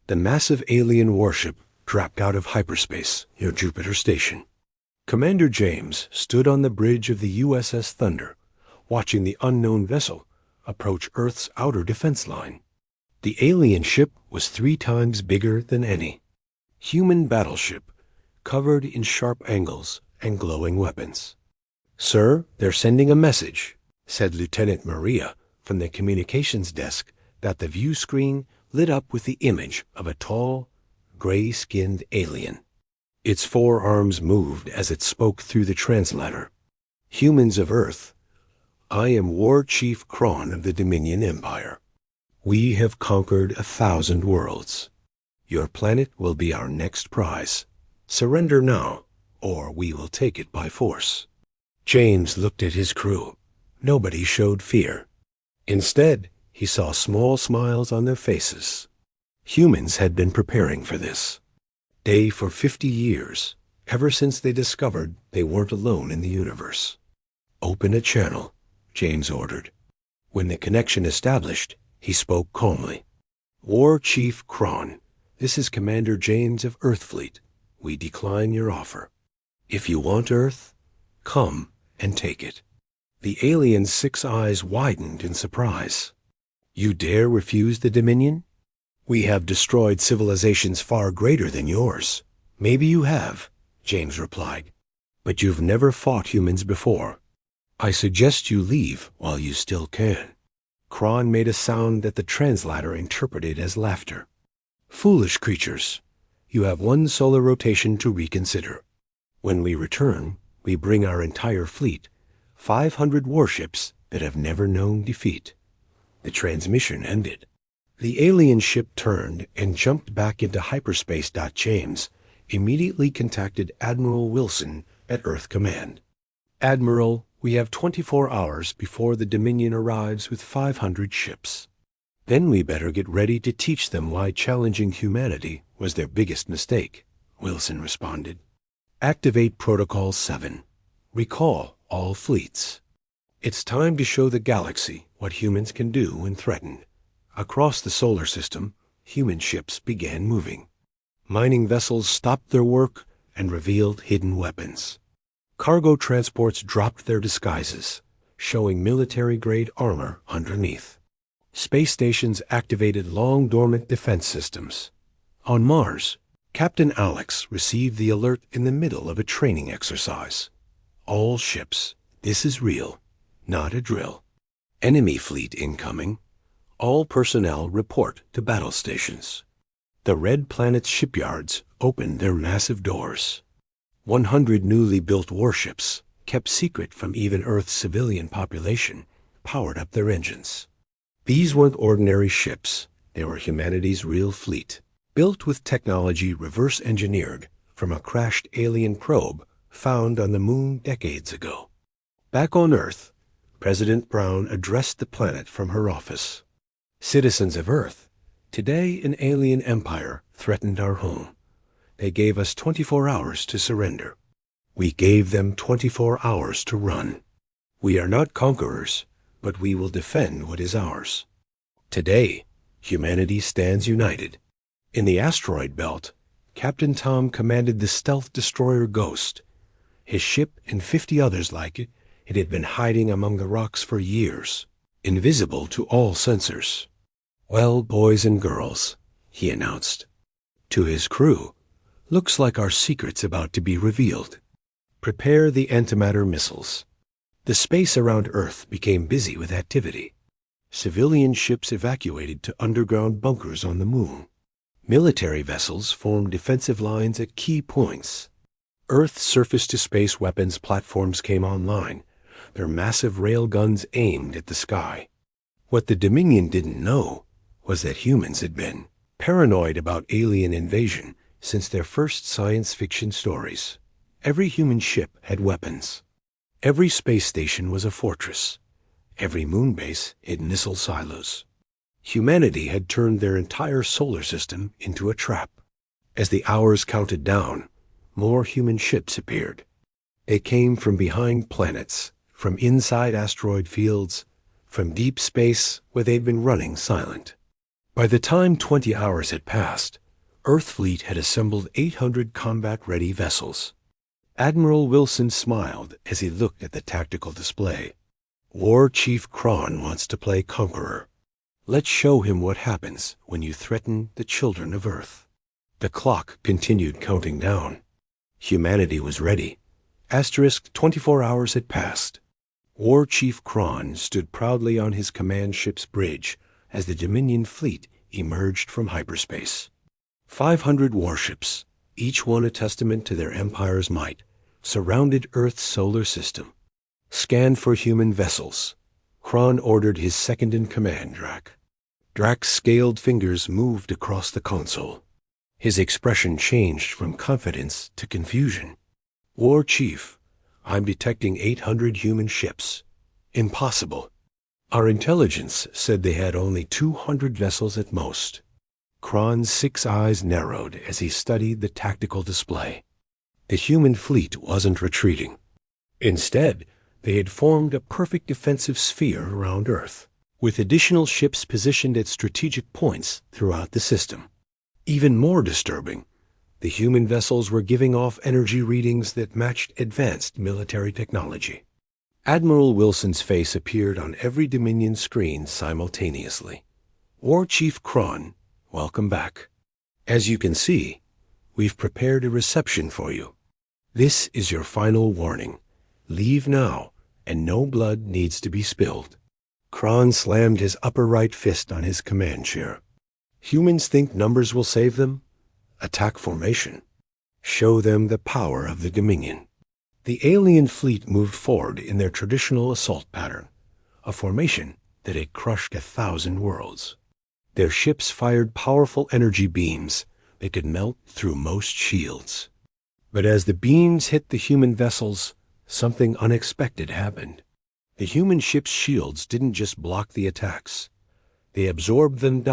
The massive alien warship dropped out of hyperspace near Jupiter Station. Commander James stood on the bridge of the USS Thunder, watching the unknown vessel approach Earth's outer defense line. The alien ship was 3 times bigger than any human battleship, covered in sharp angles and glowing weapons. "Sir, they're sending a message," said Lieutenant Maria from the communications desk that the view screen lit up with the image of a tall, gray-skinned alien. Its 4 arms moved as it spoke through the translator. "Humans of Earth, I am War Chief Kron of the Dominion Empire. We have conquered 1,000 worlds. Your planet will be our next prize. Surrender now, or we will take it by force." James looked at his crew. Nobody showed fear. Instead, he saw small smiles on their faces. Humans had been preparing for this day for 50 years, ever since they discovered they weren't alone in the universe. "Open a channel," James ordered. When the connection established, he spoke calmly. "War Chief Kron, this is Commander James of Earthfleet. We decline your offer. If you want Earth, come and take it." The alien's 6 eyes widened in surprise. "You dare refuse the Dominion? We have destroyed civilizations far greater than yours." "Maybe you have," James replied, "but you've never fought humans before. I suggest you leave while you still can." Kron made a sound that the translator interpreted as laughter. "Foolish creatures, you have 1 solar rotation to reconsider. When we return, we bring our entire fleet, 500 warships that have never known defeat." The transmission ended. The alien ship turned and jumped back into hyperspace. James immediately contacted Admiral Wilson at Earth Command. "Admiral, we have 24 hours before the Dominion arrives with 500 ships. Then we better get ready to teach them why challenging humanity was their biggest mistake," Wilson responded. "Activate Protocol 7. Recall all fleets. It's time to show the galaxy what humans can do when threatened." Across the solar system, human ships began moving. Mining vessels stopped their work and revealed hidden weapons. Cargo transports dropped their disguises, showing military-grade armor underneath. Space stations activated long-dormant defense systems. On Mars, Captain Alex received the alert in the middle of a training exercise. "All ships, this is real, not a drill. Enemy fleet incoming. All personnel report to battle stations." The Red Planet's shipyards opened their massive doors. 100 newly built warships, kept secret from even Earth's civilian population, powered up their engines. These weren't ordinary ships. They were humanity's real fleet, built with technology reverse-engineered from a crashed alien probe found on the moon decades ago. Back on Earth, President Brown addressed the planet from her office. "Citizens of Earth, today an alien empire threatened our home. They gave us 24 hours to surrender. We gave them 24 hours to run. We are not conquerors, but we will defend what is ours. Today, humanity stands united." In the asteroid belt, Captain Tom commanded the stealth destroyer Ghost. His ship and 50 others like it had been hiding among the rocks for years, invisible to all sensors. "Well, boys and girls," he announced to his crew, "looks like our secret's about to be revealed. Prepare the antimatter missiles." The space around Earth became busy with activity. Civilian ships evacuated to underground bunkers on the moon. Military vessels formed defensive lines at key points. Earth's surface-to-space weapons platforms came online, their massive rail guns aimed at the sky. What the Dominion didn't know was that humans had been paranoid about alien invasion since their first science fiction stories. Every human ship had weapons. Every space station was a fortress. Every moon base hid missile silos. Humanity had turned their entire solar system into a trap. As the hours counted down, more human ships appeared. They came from behind planets, from inside asteroid fields, from deep space where they'd been running silent. By the time 20 hours had passed, Earth Fleet had assembled 800 combat-ready vessels. Admiral Wilson smiled as he looked at the tactical display. War Chief Kron wants to play conqueror. Let's show him what happens when you threaten the children of Earth. The clock continued counting down. Humanity was ready. 24 hours had passed. War Chief Kron stood proudly on his command ship's bridge as the Dominion fleet emerged from hyperspace. 500 warships, each one a testament to their empire's might, surrounded Earth's solar system. Scan for human vessels. Kron ordered his second-in-command, Drac. Drac's scaled fingers moved across the console. His expression changed from confidence to confusion. War Chief, I'm detecting 800 human ships. Impossible. Our intelligence said they had only 200 vessels at most. Kron's 6 eyes narrowed as he studied the tactical display. The human fleet wasn't retreating. Instead, they had formed a perfect defensive sphere around Earth, with additional ships positioned at strategic points throughout the system. Even more disturbing, the human vessels were giving off energy readings that matched advanced military technology. Admiral Wilson's face appeared on every Dominion screen simultaneously. War Chief Kron, welcome back. As you can see, we've prepared a reception for you. This is your final warning. Leave now, and no blood needs to be spilled. Kron slammed his upper right fist on his command chair. Humans think numbers will save them? Attack formation. Show them the power of the Dominion. The alien fleet moved forward in their traditional assault pattern, a formation that had crushed 1,000 worlds. Their ships fired powerful energy beams that could melt through most shields. But as the beams hit the human vessels, something unexpected happened. The human ship's shields didn't just block the attacks. They absorbed them.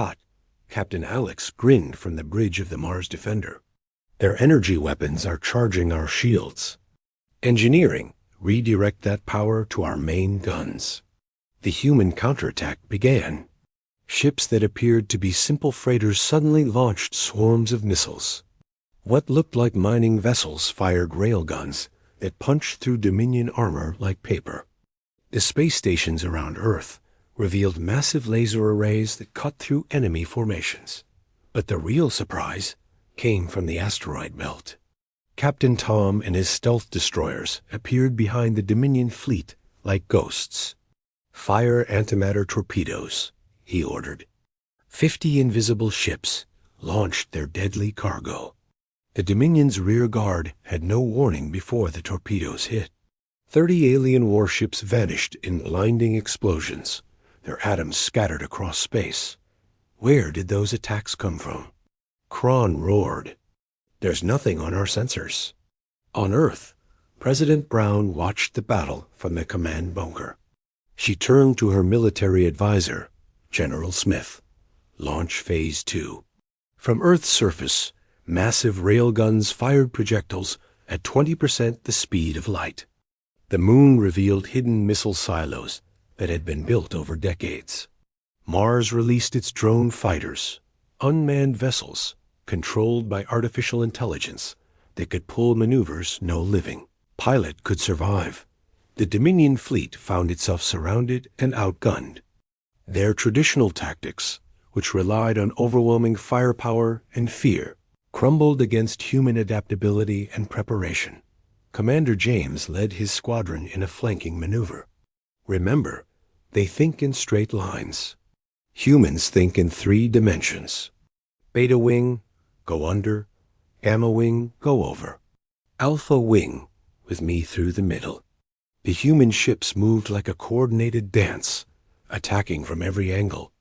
Captain Alex grinned from the bridge of the Mars Defender. Their energy weapons are charging our shields. Engineering, redirect that power to our main guns. The human counterattack began. Ships that appeared to be simple freighters suddenly launched swarms of missiles. What looked like mining vessels fired railguns that punched through Dominion armor like paper. The space stations around Earth revealed massive laser arrays that cut through enemy formations. But the real surprise came from the asteroid belt. Captain Tom and his stealth destroyers appeared behind the Dominion fleet like ghosts. Fire antimatter torpedoes, he ordered. 50 invisible ships launched their deadly cargo. The Dominion's rear guard had no warning before the torpedoes hit. 30 alien warships vanished in blinding explosions, their atoms scattered across space. Where did those attacks come from? Kron roared. There's nothing on our sensors. On Earth, President Brown watched the battle from the command bunker. She turned to her military advisor, General Smith. Launch Phase 2. From Earth's surface, massive railguns fired projectiles at 20% the speed of light. The moon revealed hidden missile silos that had been built over decades. Mars released its drone fighters, unmanned vessels controlled by artificial intelligence that could pull maneuvers no living pilot could survive. The Dominion fleet found itself surrounded and outgunned. Their traditional tactics, which relied on overwhelming firepower and fear, crumbled against human adaptability and preparation. Commander James led his squadron in a flanking maneuver. Remember, they think in straight lines. Humans think in 3 dimensions. Beta wing, go under. Gamma wing, go over. Alpha wing, with me through the middle. The human ships moved like a coordinated dance, attacking from every angle.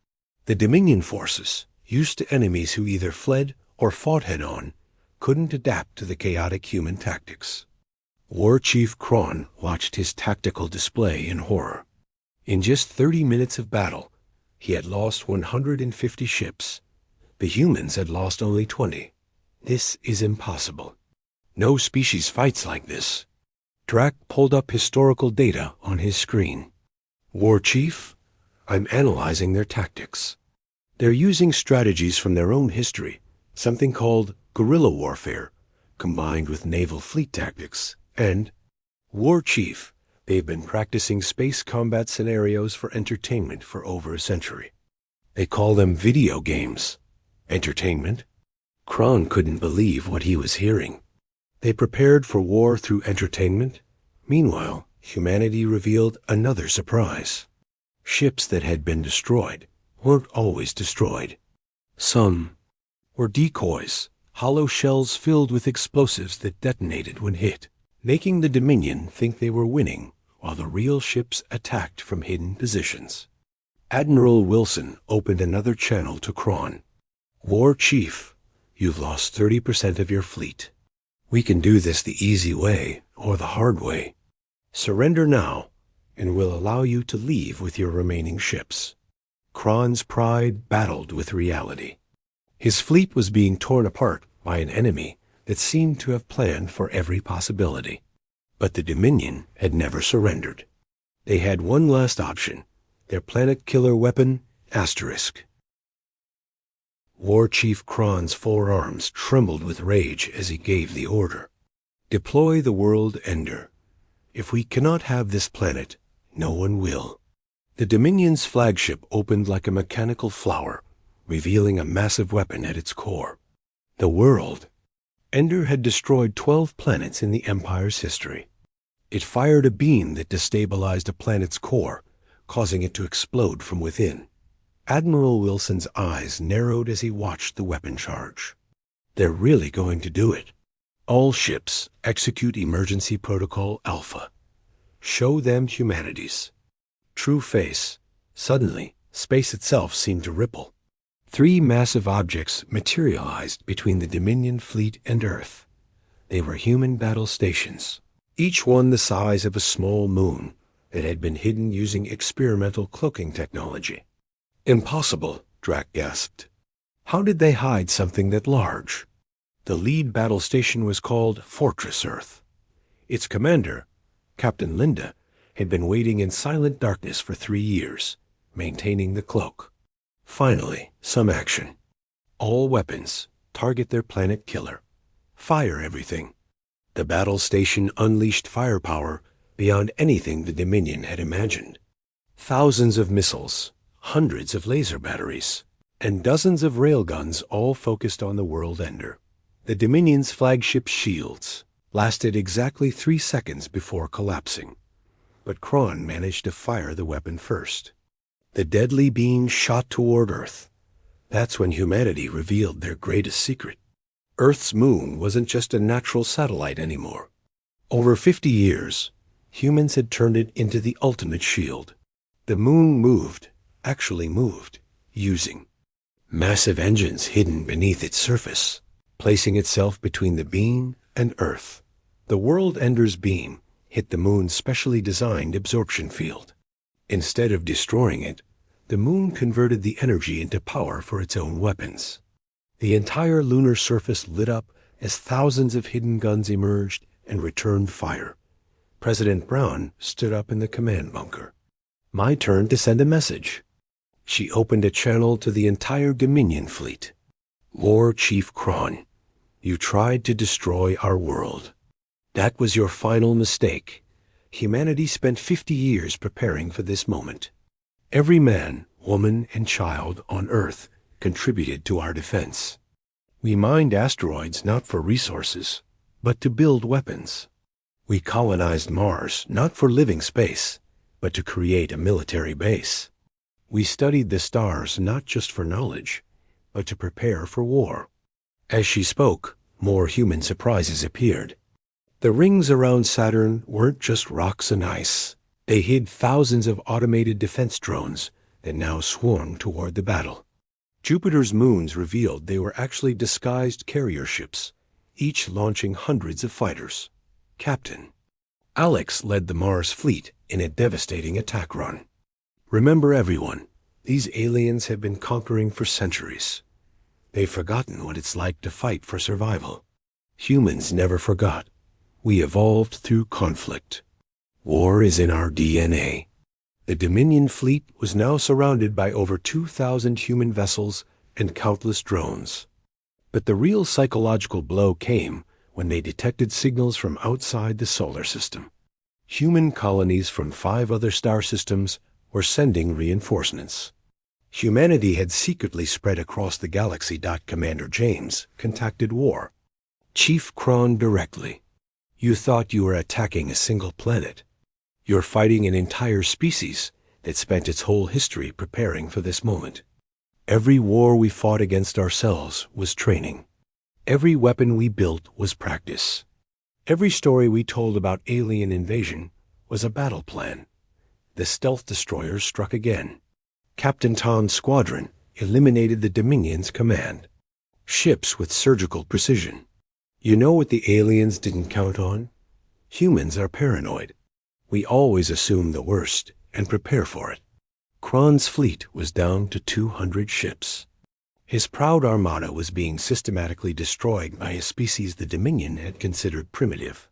The Dominion forces, used to enemies who either fled or fought head-on, couldn't adapt to the chaotic human tactics. War Chief Kron watched his tactical display in horror. In just 30 minutes of battle, he had lost 150 ships. The humans had lost only 20. This is impossible. No species fights like this. Drac pulled up historical data on his screen. War Chief, I'm analyzing their tactics. They're using strategies from their own history, something called guerrilla warfare, combined with naval fleet tactics, and War Chief. They've been practicing space combat scenarios for entertainment for over a century. They call them video games. Entertainment? Kron couldn't believe what he was hearing. They prepared for war through entertainment? Meanwhile, humanity revealed another surprise. Ships that had been destroyed weren't always destroyed. Some were decoys, hollow shells filled with explosives that detonated when hit, making the Dominion think they were winning while the real ships attacked from hidden positions. Admiral Wilson opened another channel to Kron. War Chief, you've lost 30% of your fleet. We can do this the easy way or the hard way. Surrender now, and we'll allow you to leave with your remaining ships. Kron's pride battled with reality. His fleet was being torn apart by an enemy that seemed to have planned for every possibility. But the Dominion had never surrendered. They had one last option, their planet killer weapon, Asterisk. War Chief Kron's forearms trembled with rage as he gave the order. Deploy the World Ender. If we cannot have this planet, no one will. The Dominion's flagship opened like a mechanical flower, revealing a massive weapon at its core. The World Ender had destroyed 12 planets in the Empire's history. It fired a beam that destabilized a planet's core, causing it to explode from within. Admiral Wilson's eyes narrowed as he watched the weapon charge. They're really going to do it. All ships execute Emergency Protocol Alpha. Show them humanity's true face. Suddenly, space itself seemed to ripple. 3 massive objects materialized between the Dominion fleet and Earth. They were human battle stations, each one the size of a small moon that had been hidden using experimental cloaking technology. Impossible, Drac gasped. How did they hide something that large? The lead battle station was called Fortress Earth. Its commander, Captain Linda, had been waiting in silent darkness for 3 years, maintaining the cloak. Finally, some action. All weapons, target their planet killer. Fire everything. The battle station unleashed firepower beyond anything the Dominion had imagined. Thousands of missiles, hundreds of laser batteries, and dozens of railguns all focused on the World Ender. The Dominion's flagship shields lasted exactly 3 seconds before collapsing, but Kron managed to fire the weapon first. The deadly beam shot toward Earth. That's when humanity revealed their greatest secret. Earth's moon wasn't just a natural satellite anymore. Over 50 years, humans had turned it into the ultimate shield. The moon moved, actually moved, using massive engines hidden beneath its surface, placing itself between the beam and Earth. The World Ender's beam hit the moon's specially designed absorption field. Instead of destroying it, the moon converted the energy into power for its own weapons. The entire lunar surface lit up as thousands of hidden guns emerged and returned fire. President Brown stood up in the command bunker. My turn to send a message. She opened a channel to the entire Dominion fleet. War Chief Kron, you tried to destroy our world. That was your final mistake. Humanity spent 50 years preparing for this moment. Every man, woman, and child on Earth contributed to our defense. We mined asteroids not for resources, but to build weapons. We colonized Mars not for living space, but to create a military base. We studied the stars not just for knowledge, but to prepare for war. As she spoke, more human surprises appeared. The rings around Saturn weren't just rocks and ice. They hid thousands of automated defense drones that now swarmed toward the battle. Jupiter's moons revealed they were actually disguised carrier ships, each launching hundreds of fighters. Captain Alex led the Mars fleet in a devastating attack run. Remember everyone, these aliens have been conquering for centuries. They've forgotten what it's like to fight for survival. Humans never forgot. We evolved through conflict. War is in our DNA. The Dominion fleet was now surrounded by over 2,000 human vessels and countless drones. But the real psychological blow came when they detected signals from outside the solar system. Human colonies from 5 other star systems were sending reinforcements. Humanity had secretly spread across the galaxy. Commander James contacted war. Chief Kron directly. You thought you were attacking a single planet. You're fighting an entire species that spent its whole history preparing for this moment. Every war we fought against ourselves was training. Every weapon we built was practice. Every story we told about alien invasion was a battle plan. The stealth destroyers struck again. Captain Tom's squadron eliminated the Dominion's command. Ships with surgical precision. You know what the aliens didn't count on? Humans are paranoid. We always assume the worst and prepare for it. Kron's fleet was down to 200 ships. His proud armada was being systematically destroyed by a species the Dominion had considered primitive.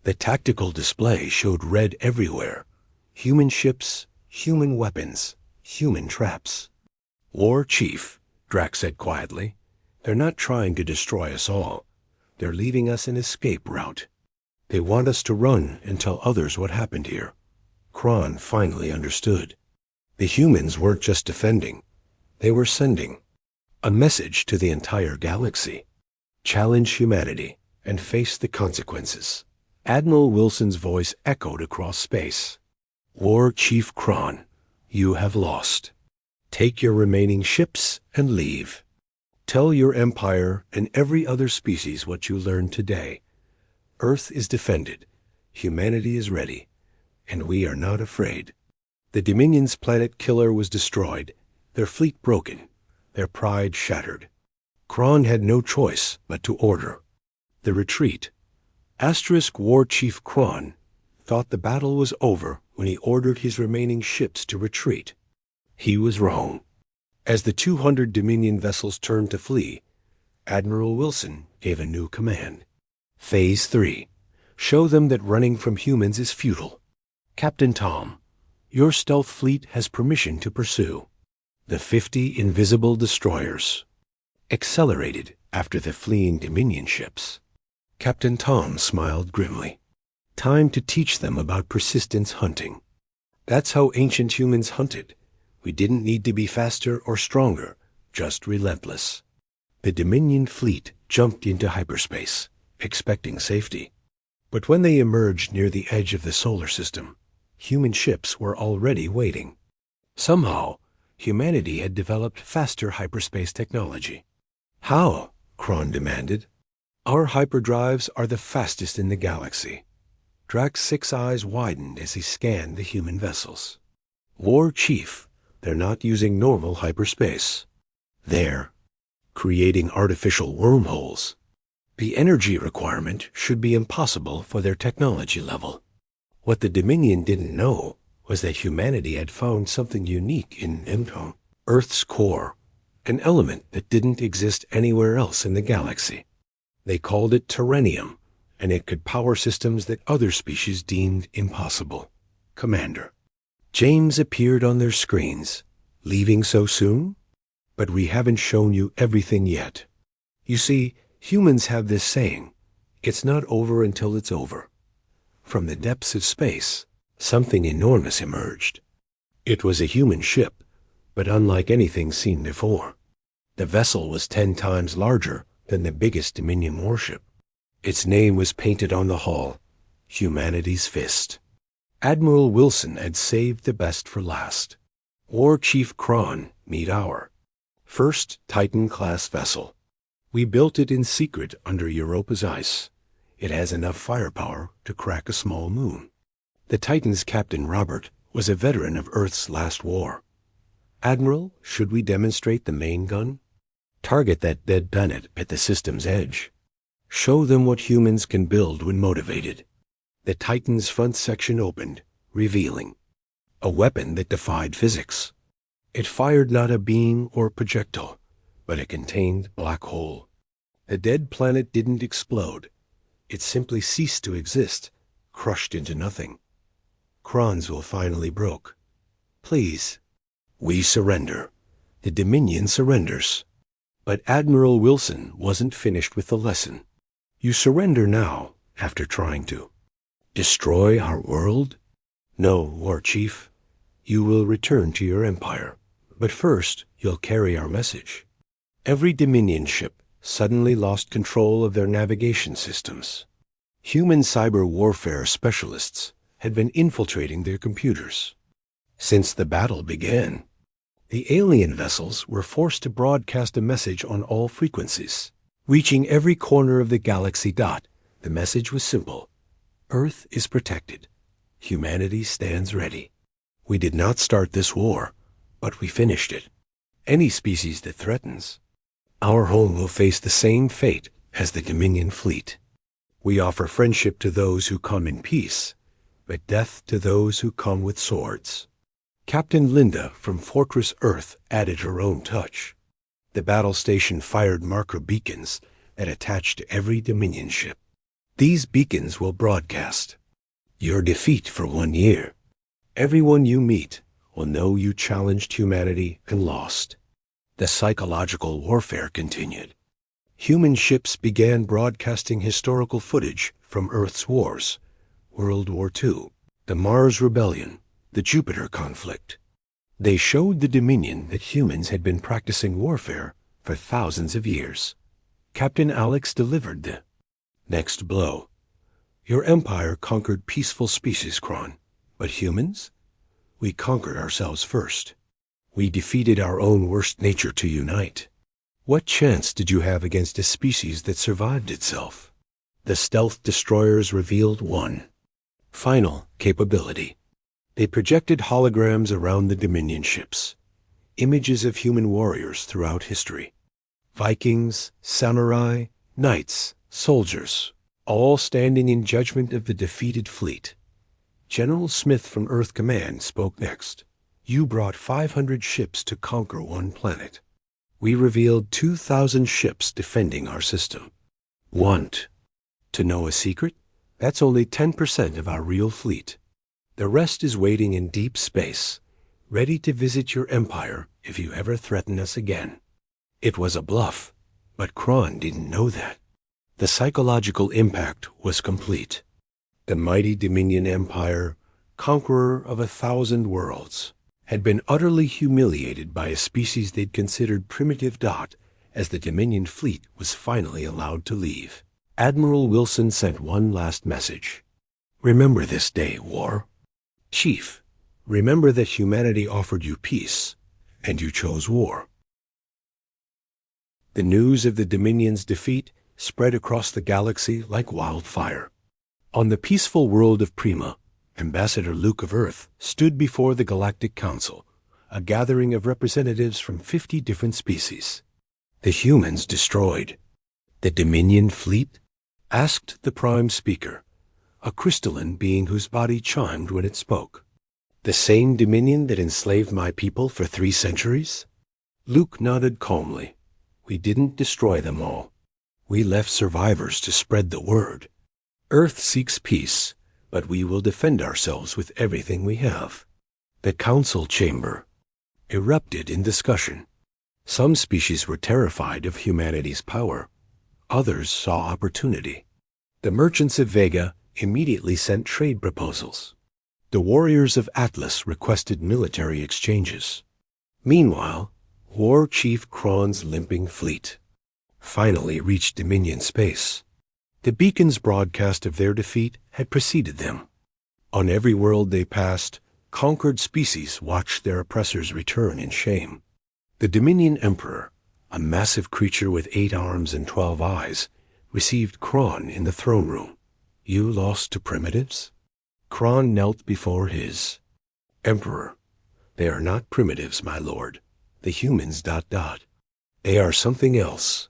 The tactical display showed red everywhere. Human ships, human weapons, human traps. War Chief, Drax said quietly, they're not trying to destroy us all. They're leaving us an escape route. They want us to run and tell others what happened here. Kron finally understood. The humans weren't just defending. They were sending a message to the entire galaxy. Challenge humanity and face the consequences. Admiral Wilson's voice echoed across space. War Chief Kron, you have lost. Take your remaining ships and leave. Tell your empire and every other species what you learned today. Earth is defended, humanity is ready, and we are not afraid. The Dominion's planet killer was destroyed, their fleet broken, their pride shattered. Kron had no choice but to order the retreat. War Chief Kron thought the battle was over when he ordered his remaining ships to retreat. He was wrong. As the 200 Dominion vessels turned to flee, Admiral Wilson gave a new command. Phase 3. Show them that running from humans is futile. Captain Tom, your stealth fleet has permission to pursue. The 50 invisible destroyers. Accelerated after the fleeing Dominion ships. Captain Tom smiled grimly. Time to teach them about persistence hunting. That's how ancient humans hunted. We didn't need to be faster or stronger, just relentless. The Dominion fleet jumped into hyperspace, expecting safety. But when they emerged near the edge of the solar system, human ships were already waiting. Somehow, humanity had developed faster hyperspace technology. How? Kron demanded. Our hyperdrives are the fastest in the galaxy. Drax's 6 eyes widened as he scanned the human vessels. War Chief, they're not using normal hyperspace. They're creating artificial wormholes. The energy requirement should be impossible for their technology level. What the Dominion didn't know was that humanity had found something unique in Earth's core, an element that didn't exist anywhere else in the galaxy. They called it terrenium, and it could power systems that other species deemed impossible. Commander. James appeared on their screens. Leaving so soon? But we haven't shown you everything yet. You see, humans have this saying, it's not over until it's over. From the depths of space, something enormous emerged. It was a human ship, but unlike anything seen before. The vessel was 10 times larger than the biggest Dominion warship. Its name was painted on the hull, Humanity's Fist. Admiral Wilson had saved the best for last. War Chief Kron, meet our first Titan-class vessel. We built it in secret under Europa's ice. It has enough firepower to crack a small moon. The Titan's Captain Robert was a veteran of Earth's last war. Admiral, should we demonstrate the main gun? Target that dead planet at the system's edge. Show them what humans can build when motivated. The Titan's front section opened, revealing a weapon that defied physics. It fired not a beam or projectile, but a contained black hole. The dead planet didn't explode. It simply ceased to exist, crushed into nothing. Kron's will finally broke. Please. We surrender. The Dominion surrenders. But Admiral Wilson wasn't finished with the lesson. You surrender now, after trying to. Destroy our world? No, War Chief. You will return to your empire. But first, you'll carry our message. Every Dominion ship suddenly lost control of their navigation systems. Human cyber warfare specialists had been infiltrating their computers. Since the battle began, the alien vessels were forced to broadcast a message on all frequencies. Reaching every corner of the galaxy. The message was simple. Earth is protected. Humanity stands ready. We did not start this war, but we finished it. Any species that threatens our home will face the same fate as the Dominion fleet. We offer friendship to those who come in peace, but death to those who come with swords. Captain Linda from Fortress Earth added her own touch. The battle station fired marker beacons that attached to every Dominion ship. These beacons will broadcast your defeat for 1 year. Everyone you meet will know you challenged humanity and lost. The psychological warfare continued. Human ships began broadcasting historical footage from Earth's wars, World War II, the Mars Rebellion, the Jupiter conflict. They showed the Dominion that humans had been practicing warfare for thousands of years. Captain Alex delivered the next blow. Your empire conquered peaceful species, Kron. But humans? We conquered ourselves first. We defeated our own worst nature to unite. What chance did you have against a species that survived itself? The stealth destroyers revealed one final capability. They projected holograms around the Dominion ships, images of human warriors throughout history. Vikings, samurai, knights, soldiers, all standing in judgment of the defeated fleet. General Smith from Earth Command spoke next. You brought 500 ships to conquer one planet. We revealed 2,000 ships defending our system. Want to know a secret? That's only 10% of our real fleet. The rest is waiting in deep space, ready to visit your empire if you ever threaten us again. It was a bluff, but Kron didn't know that. The psychological impact was complete. The mighty Dominion Empire, conqueror of 1,000 worlds, had been utterly humiliated by a species they'd considered primitive. As the Dominion fleet was finally allowed to leave, Admiral Wilson sent one last message. Remember this day, War. Chief, remember that humanity offered you peace, and you chose war. The news of the Dominion's defeat spread across the galaxy like wildfire. On the peaceful world of Prima, Ambassador Luke of Earth stood before the Galactic Council, a gathering of representatives from 50 different species. The humans destroyed. The Dominion fleet? Asked the Prime Speaker, a crystalline being whose body chimed when it spoke. The same Dominion that enslaved my people for 3 centuries? Luke nodded calmly. We didn't destroy them all. We left survivors to spread the word. Earth seeks peace, but we will defend ourselves with everything we have. The council chamber erupted in discussion. Some species were terrified of humanity's power. Others saw opportunity. The merchants of Vega immediately sent trade proposals. The warriors of Atlas requested military exchanges. Meanwhile, War Chief Kron's limping fleet finally reached Dominion space. The beacon's broadcast of their defeat had preceded them. On every world they passed, conquered species watched their oppressors return in shame. The Dominion Emperor, a massive creature with 8 arms and 12 eyes, received Kron in the throne room. You lost to primitives? Kron knelt before his Emperor. They are not primitives, my lord. The humans ... They are something else.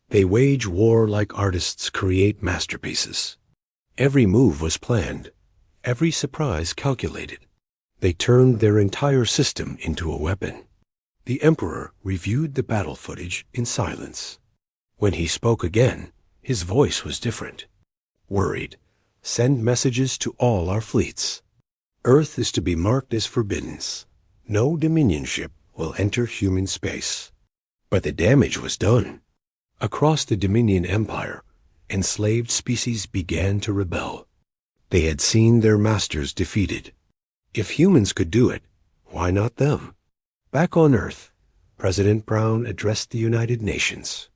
They wage war like artists create masterpieces. Every move was planned, every surprise calculated. They turned their entire system into a weapon. The Emperor reviewed the battle footage in silence. When he spoke again, his voice was different. Worried, send messages to all our fleets. Earth is to be marked as forbidden. No Dominion ship will enter human space. But the damage was done. Across the Dominion Empire, enslaved species began to rebel. They had seen their masters defeated. If humans could do it, why not them? Back on Earth, President Brown addressed the United Nations.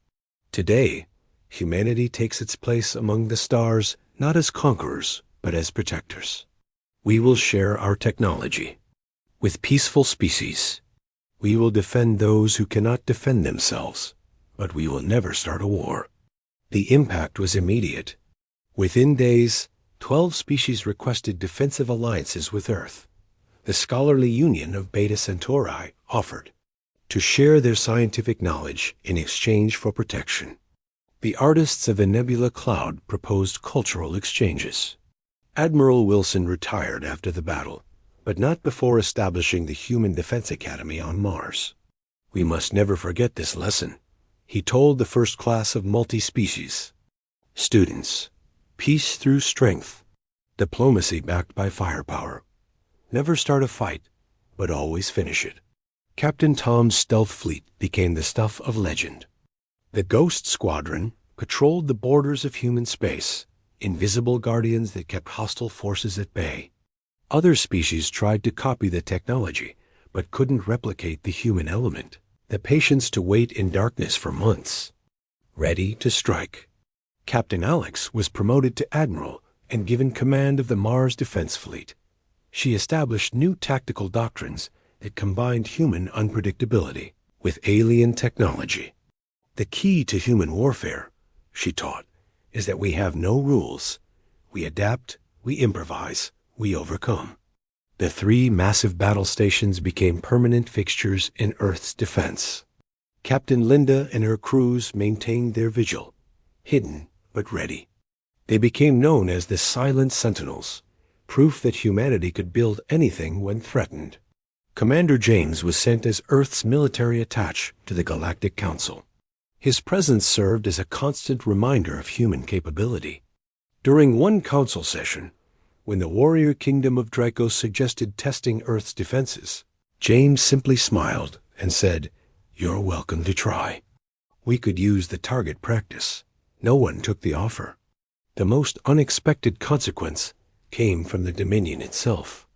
Today, humanity takes its place among the stars not as conquerors, but as protectors. We will share our technology. With peaceful species, we will defend those who cannot defend themselves, but we will never start a war. The impact was immediate. Within days, 12 species requested defensive alliances with Earth. The Scholarly Union of Beta Centauri offered to share their scientific knowledge in exchange for protection. The artists of the Nebula Cloud proposed cultural exchanges. Admiral Wilson retired after the battle, but not before establishing the Human Defense Academy on Mars. We must never forget this lesson, he told the first class of multi-species. Students, peace through strength, diplomacy backed by firepower. Never start a fight, but always finish it. Captain Tom's stealth fleet became the stuff of legend. The Ghost Squadron patrolled the borders of human space, invisible guardians that kept hostile forces at bay. Other species tried to copy the technology, but couldn't replicate the human element, the patience to wait in darkness for months. Ready to strike. Captain Alex was promoted to admiral and given command of the Mars Defense Fleet. She established new tactical doctrines that combined human unpredictability with alien technology. The key to human warfare, she taught, is that we have no rules. We adapt, we improvise, we overcome. The 3 massive battle stations became permanent fixtures in Earth's defense. Captain Linda and her crews maintained their vigil, hidden but ready. They became known as the Silent Sentinels, proof that humanity could build anything when threatened. Commander James was sent as Earth's military attaché to the Galactic Council. His presence served as a constant reminder of human capability. During one council session, when the warrior kingdom of Draco suggested testing Earth's defenses, James simply smiled and said, "You're welcome to try." We could use the target practice. No one took the offer. The most unexpected consequence came from the Dominion itself.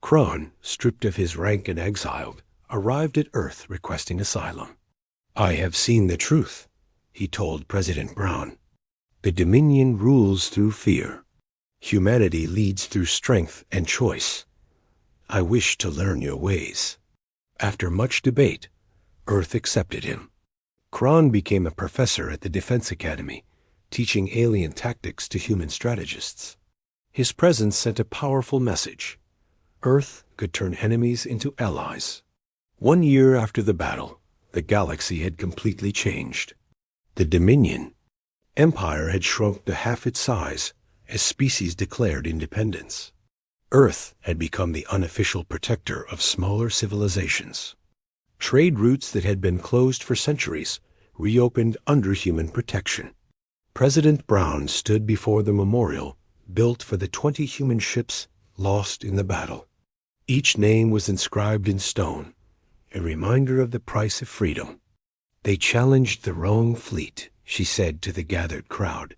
Kron, stripped of his rank and exiled, arrived at Earth requesting asylum. "I have seen the truth," he told President Brown. "The Dominion rules through fear. Humanity leads through strength and choice. I wish to learn your ways." After much debate, Earth accepted him. Kron became a professor at the Defense Academy, teaching alien tactics to human strategists. His presence sent a powerful message. Earth could turn enemies into allies. 1 year after the battle, the galaxy had completely changed. The Dominion Empire had shrunk to half its size as species declared independence. Earth had become the unofficial protector of smaller civilizations. Trade routes that had been closed for centuries reopened under human protection. President Brown stood before the memorial built for the 20 human ships lost in the battle. Each name was inscribed in stone, a reminder of the price of freedom. "They challenged the wrong fleet," she said to the gathered crowd.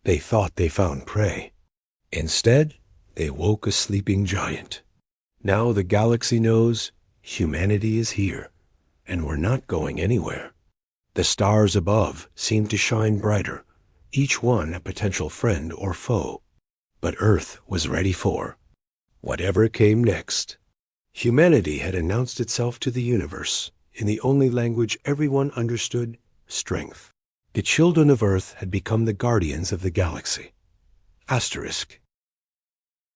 "They thought they found prey. Instead, they woke a sleeping giant. Now the galaxy knows humanity is here, and we're not going anywhere." The stars above seemed to shine brighter, each one a potential friend or foe. But Earth was ready for whatever came next. Humanity had announced itself to the universe in the only language everyone understood: strength. The children of Earth had become the guardians of the galaxy. Asterisk,